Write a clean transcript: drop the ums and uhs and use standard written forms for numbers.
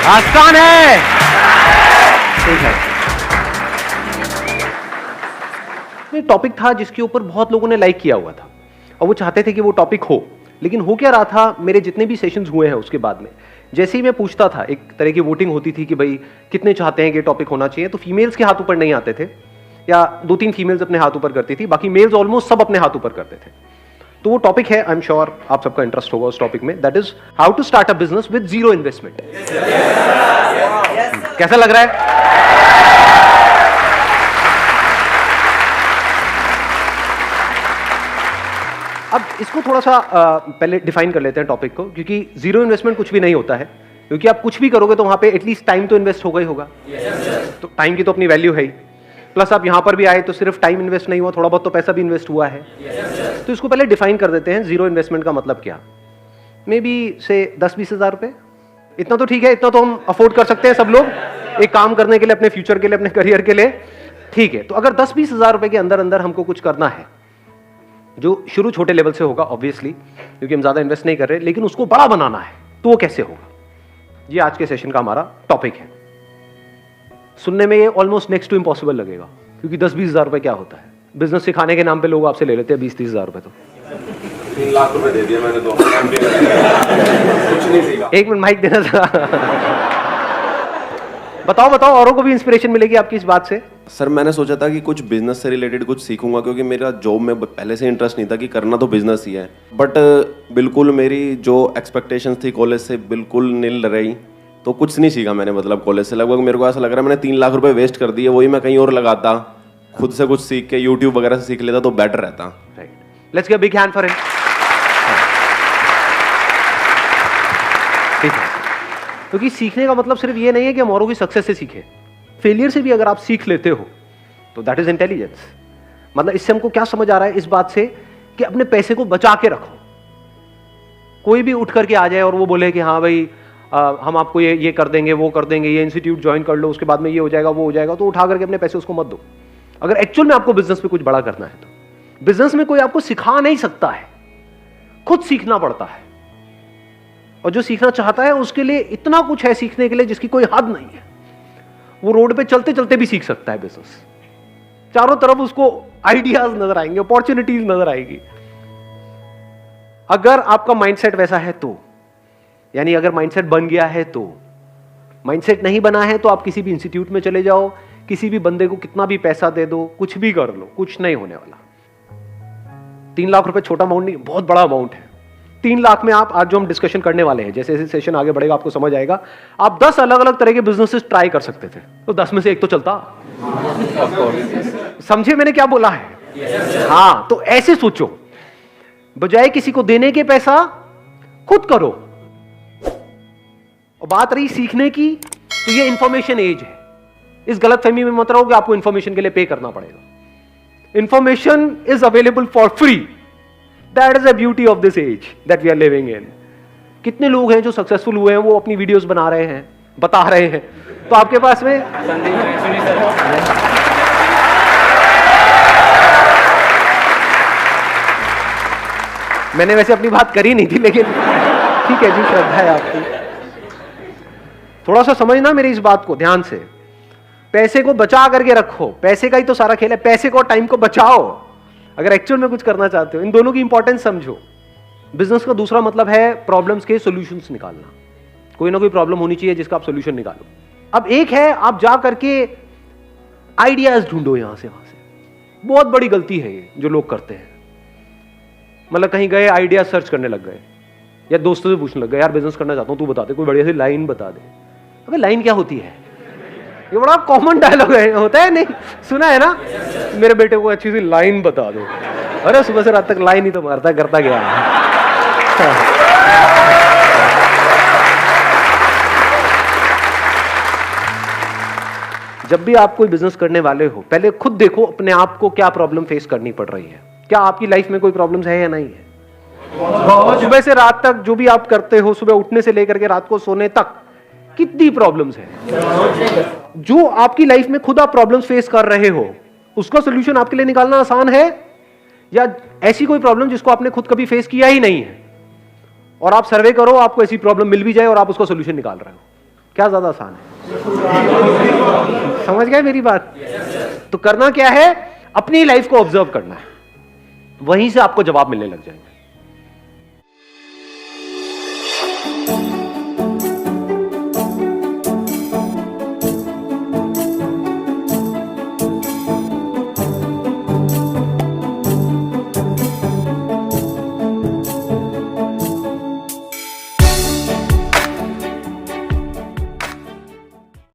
आसान है। ठीक है, ये टॉपिक था जिसके ऊपर बहुत लोगों ने लाइक किया हुआ था और वो चाहते थे कि वो टॉपिक हो, लेकिन हो क्या रहा था, मेरे जितने भी सेशंस हुए हैं उसके बाद में जैसे ही मैं पूछता था, एक तरह की वोटिंग होती थी कि भाई कितने चाहते हैं कि टॉपिक होना चाहिए, तो फीमेल्स के हाथ ऊपर नहीं आते थे, या 2-3 फीमेल्स अपने हाथ ऊपर करती थी, बाकी मेल्स ऑलमोस्ट सब अपने हाथ ऊपर करते थे। तो वो टॉपिक है, आई एम श्योर आप सबका इंटरेस्ट होगा उस टॉपिक में, that is how to start a business with zero investment. कैसा लग रहा है? अब इसको थोड़ा सा पहले डिफाइन कर लेते हैं टॉपिक को, क्योंकि जीरो इन्वेस्टमेंट कुछ भी नहीं होता है, क्योंकि आप कुछ भी करोगे तो वहां पे एटलीस्ट टाइम तो इन्वेस्ट होगा ही होगा। तो टाइम की तो अपनी वैल्यू है ही, प्लस आप यहां पर भी आए तो सिर्फ टाइम इन्वेस्ट नहीं हुआ, थोड़ा बहुत तो पैसा भी इन्वेस्ट हुआ है। तो इसको पहले डिफाइन कर देते हैं, जीरो इन्वेस्टमेंट का मतलब क्या। मे बी से 10-20 हज़ार रुपए, इतना तो ठीक है, इतना तो हम अफोर्ड कर सकते हैं सब लोग, एक काम करने के लिए, अपने फ्यूचर के लिए, अपने करियर के लिए। ठीक है, तो अगर 10-20 हज़ार रुपए के अंदर अंदर हमको कुछ करना है, जो शुरू छोटे लेवल से होगा ऑब्वियसली, क्योंकि हम ज्यादा इन्वेस्ट नहीं कर रहे, लेकिन उसको बड़ा बनाना है, तो वो कैसे होगा, ये आज के सेशन का हमारा टॉपिक है। सुनने में ये ऑलमोस्ट नेक्स्ट टू इम्पॉसिबल लगेगा, क्योंकि 10-20 हज़ार रुपए क्या होता है, बिजनेस सिखाने के नाम पे लोग आपसे ले लेते हैं 20-30 हज़ार रुपए। तो 3 लाख रुपए दे दिया मैंने, तो कुछ नहीं सीखा। एक मिनट माइक देना था। बताओ औरों को भी इंस्पिरेशन मिलेगी आपकी इस बात से। सर मैंने सोचा था कि कुछ बिजनेस से रिलेटेड कुछ सीखूंगा, क्योंकि मेरा जॉब में पहले से इंटरेस्ट नहीं था कि करना तो बिजनेस ही है, बट बिल्कुल मेरी जो एक्सपेक्टेशंस थी कॉलेज से बिल्कुल नील रही, तो कुछ नहीं सीखा मैंने। मतलब कॉलेज से लगभग मेरे को ऐसा लग रहा है मैंने 3 लाख रुपए वेस्ट कर दिए, वही मैं कहीं और लगाता, खुद से कुछ सीख के यूट्यूब वगैरह से सीख लेता तो बेटर रहता। Right, let's give a big hand for him. ठीक है, क्योंकि सीखने का मतलब सिर्फ ये नहीं है कि हम औरों की सक्सेस से सीखें, फेलियर से भी अगर आप सीख लेते हो तो दैट इज इंटेलिजेंस। मतलब इससे हमको क्या समझ आ रहा है, इस बात से कि अपने पैसे को बचा के रखो। कोई भी उठ करके आ जाए और वो बोले कि हाँ भाई हम आपको ये कर देंगे, वो कर देंगे, ये इंस्टीट्यूट ज्वाइन कर लो, उसके बाद में ये हो जाएगा, वो हो जाएगा, तो उठा करके अपने पैसे उसको मत दो। अगर एक्चुअल में आपको बिजनेस में कुछ बड़ा करना है तो बिजनेस में कोई आपको सिखा नहीं सकता है, खुद सीखना पड़ता है। और जो सीखना चाहता है उसके लिए इतना कुछ है सीखने के लिए जिसकी कोई हद नहीं है। वो रोड पे चलते चलते भी सीख सकता है बिजनेस, चारों तरफ उसको आइडियाज नजर आएंगे, अपॉर्चुनिटीज नजर आएगी। अगर आपका माइंडसेट वैसा है तो, यानी अगर माइंडसेट बन गया है तो। माइंडसेट नहीं बना है तो आप किसी भी इंस्टीट्यूट में चले जाओ, किसी भी बंदे को कितना भी पैसा दे दो, कुछ भी कर लो, कुछ नहीं होने वाला। 3 लाख रुपए छोटा अमाउंट नहीं, बहुत बड़ा अमाउंट है। 3 लाख में आप आज जो हम डिस्कशन करने वाले हैं, जैसे जैसे सेशन आगे बढ़ेगा आपको समझ आएगा, आप 10 अलग अलग तरह के बिजनेसेस ट्राई कर सकते थे, तो 10 में से एक तो चलता। समझे मैंने क्या बोला है? हाँ, तो ऐसे सोचो, बजाय किसी को देने के पैसा खुद करो। और बात रही सीखने की, तो ये इंफॉर्मेशन एज है। इस गलतफहमी में मत रहो कि आपको इंफॉर्मेशन के लिए पे करना पड़ेगा। Information is available for free. That is the beauty of this age that we are living in. कितने लोग हैं जो सक्सेसफुल हुए हैं, वो अपनी वीडियोस बना रहे हैं, बता रहे हैं, तो आपके पास में मैंने वैसे अपनी बात करी नहीं थी, लेकिन ठीक है जी, श्रद्धा है आपकी। थोड़ा सा समझना मेरी इस बात को ध्यान से। पैसे को बचा करके रखो, पैसे का ही तो सारा खेल है, पैसे को, टाइम को बचाओ अगर एक्चुअल में कुछ करना चाहते हो। इन दोनों की इंपॉर्टेंस समझो। बिजनेस का दूसरा मतलब है प्रॉब्लम्स के सॉल्यूशंस निकालना। कोई ना कोई प्रॉब्लम होनी चाहिए जिसका आप सॉल्यूशन निकालो। अब एक है आप जा करके आइडियाज ढूंढो यहां से वहां से। बहुत बड़ी गलती है ये जो लोग करते हैं। मतलब कहीं गए, आइडिया सर्च करने लग गए, या दोस्तों से पूछने लग गए, यार बिजनेस करना चाहता हूं, तू बता दे, कोई बढ़िया सी लाइन बता दे। अबे लाइन क्या होती है? ये बड़ा कॉमन डायलॉग है, होता है नहीं? सुना है ना? मेरे बेटे को अच्छी सी लाइन बता दो। अरे सुबह से रात तक लाइन ही तो मारता करता गया। जब भी आप कोई बिजनेस करने वाले हो, पहले खुद देखो अपने आप को क्या प्रॉब्लम फेस करनी पड़ रही है। क्या आपकी लाइफ में कोई प्रॉब्लम्स है या नहीं है? सुबह से रात तक जो भी आप करते हो, सुबह उठने से लेकर के रात को सोने तक, कितनी प्रॉब्लम्स हैं? जो आपकी लाइफ में खुद आप प्रॉब्लम्स फेस कर रहे हो, उसका सोल्यूशन आपके लिए निकालना आसान है, या ऐसी कोई प्रॉब्लम जिसको आपने खुद कभी फेस किया ही नहीं है और आप सर्वे करो, आपको ऐसी प्रॉब्लम मिल भी जाए और आप उसका सोल्यूशन निकाल रहे हो? क्या ज्यादा आसान है? समझ गए मेरी बात? तो करना क्या है, अपनी लाइफ को ऑब्जर्व करना है, वहीं से आपको जवाब मिलने लग जाएंगे।